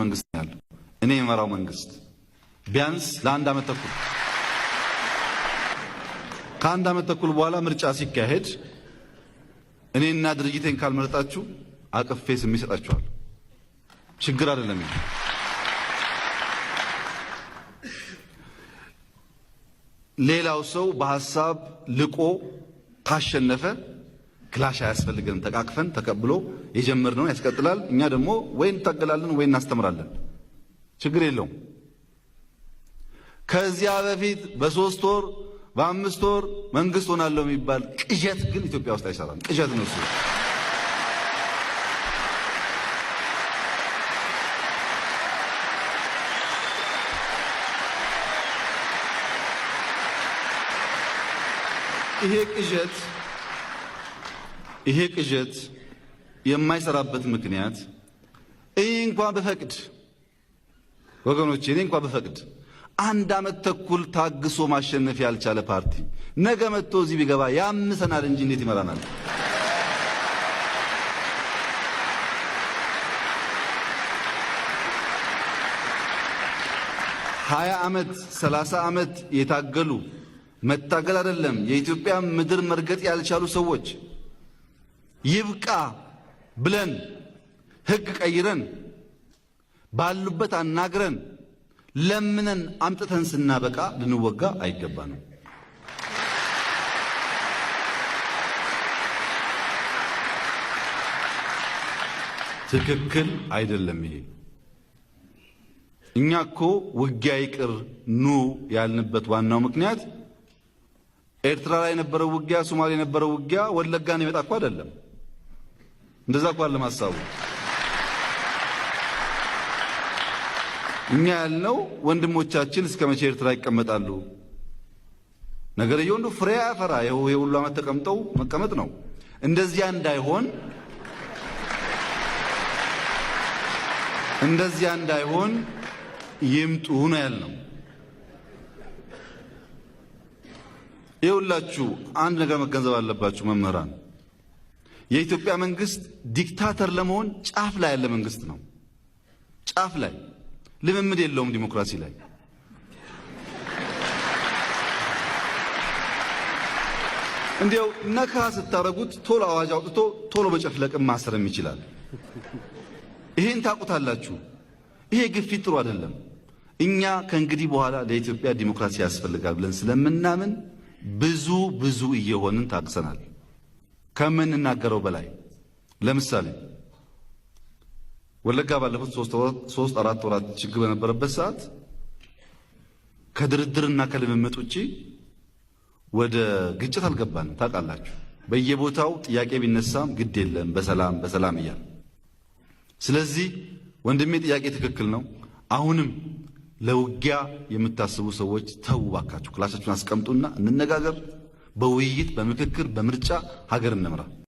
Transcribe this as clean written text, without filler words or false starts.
መንግስት ነው ያለው። እኔ የመራው መንግስት ቢያንስ ለአንድ ዓመት ተኩል ከአንድ ዓመት ተኩል በኋላ ምርጫ ሲካሄድ እኔና ድርጅቴን ካልመረጣችሁ አቅፌ ስም ይሰጣችኋል። ችግር አይደለም። ሌላው ሰው በሐሳብ ልቆ ካሸነፈ ክላሽ አያስፈልገንም። ተቃቅፈን ተቀብሎ የጀመርነው ያስቀጥላል። እኛ ደግሞ ወይ እንታገላለን ወይ እናስተምራለን። ችግር የለውም። ከዚያ በፊት በ3 ወር በ5 ወር መንግስት ሆናለሁ የሚባል ቅዠት ግን ኢትዮጵያ ውስጥ አይሰራም። ቅዠት ነው እሱ። ይሄ ቅዠት የማይሰራበት ምክንያት እንኳን በፈቅድ ወገኖቼ እንኳን በፈቅድ 1 ዓመት ተኩል ታግሶ ማሸነፍ ያልቻለ ፓርቲ ነገ መጥቶ እዚህ ቢገባ ያምሰናል እንጂ እንዴት ይመራናል? ሀያ ዓመት 30 ዓመት የታገሉ መታገል አይደለም የኢትዮጵያ ምድር መርገጥ ያልቻሉ ሰዎች ይብቃ ብለን ሕግ ቀይረን ባሉበት አናግረን ለምነን አምጥተን ስናበቃ ልንወጋ አይገባንም። ትክክል አይደለም ይሄ። እኛ እኮ ውጊያ ይቅር ኑ ያልንበት ዋናው ምክንያት ኤርትራ ላይ የነበረው ውጊያ፣ ሶማሌ የነበረው ውጊያ ወለጋን ይመጣ እኮ አይደለም። እንደዛ እኮ አለ ማሳቡ። እኛ ያልነው ወንድሞቻችን እስከ መቼ ኤርትራ ይቀመጣሉ? ነገርየው እንደው ፍሬ ያፈራ የሁሉ ዓመት ተቀምጠው መቀመጥ ነው። እንደዚያ እንዳይሆን ይምጡ ነው ያልነው። ይኸውላችሁ አንድ ነገር መገንዘብ አለባችሁ መምህራን። የኢትዮጵያ መንግስት ዲክታተር ለመሆን ጫፍ ላይ ያለ መንግስት ነው። ጫፍ ላይ ልምምድ የለውም ዲሞክራሲ ላይ። እንዲያው ነካ ስታረጉት ቶሎ አዋጅ አውጥቶ ቶሎ በጨፍለቅም ማሰርም ይችላል። ይሄን ታውቁታላችሁ። ይሄ ግፊት ጥሩ አይደለም። እኛ ከእንግዲህ በኋላ ለኢትዮጵያ ዲሞክራሲ ያስፈልጋል ብለን ስለምናምን ብዙ እየሆንን ታግሰናል ከምንናገረው በላይ። ለምሳሌ ወለጋ ባለፉት 3-4 ወራት ችግር በነበረበት ሰዓት ከድርድርና ከልምምጥ ውጪ ወደ ግጭት አልገባንም። ታውቃላችሁ። በየቦታው ጥያቄ ቢነሳም ግድ የለም በሰላም እያል። ስለዚህ ወንድሜ ጥያቄ ትክክል ነው። አሁንም ለውጊያ የምታስቡ ሰዎች ተው ባካችሁ፣ ክላሳችሁን አስቀምጡና እንነጋገር። በውይይት በምክክር በምርጫ ሀገር እንምራ።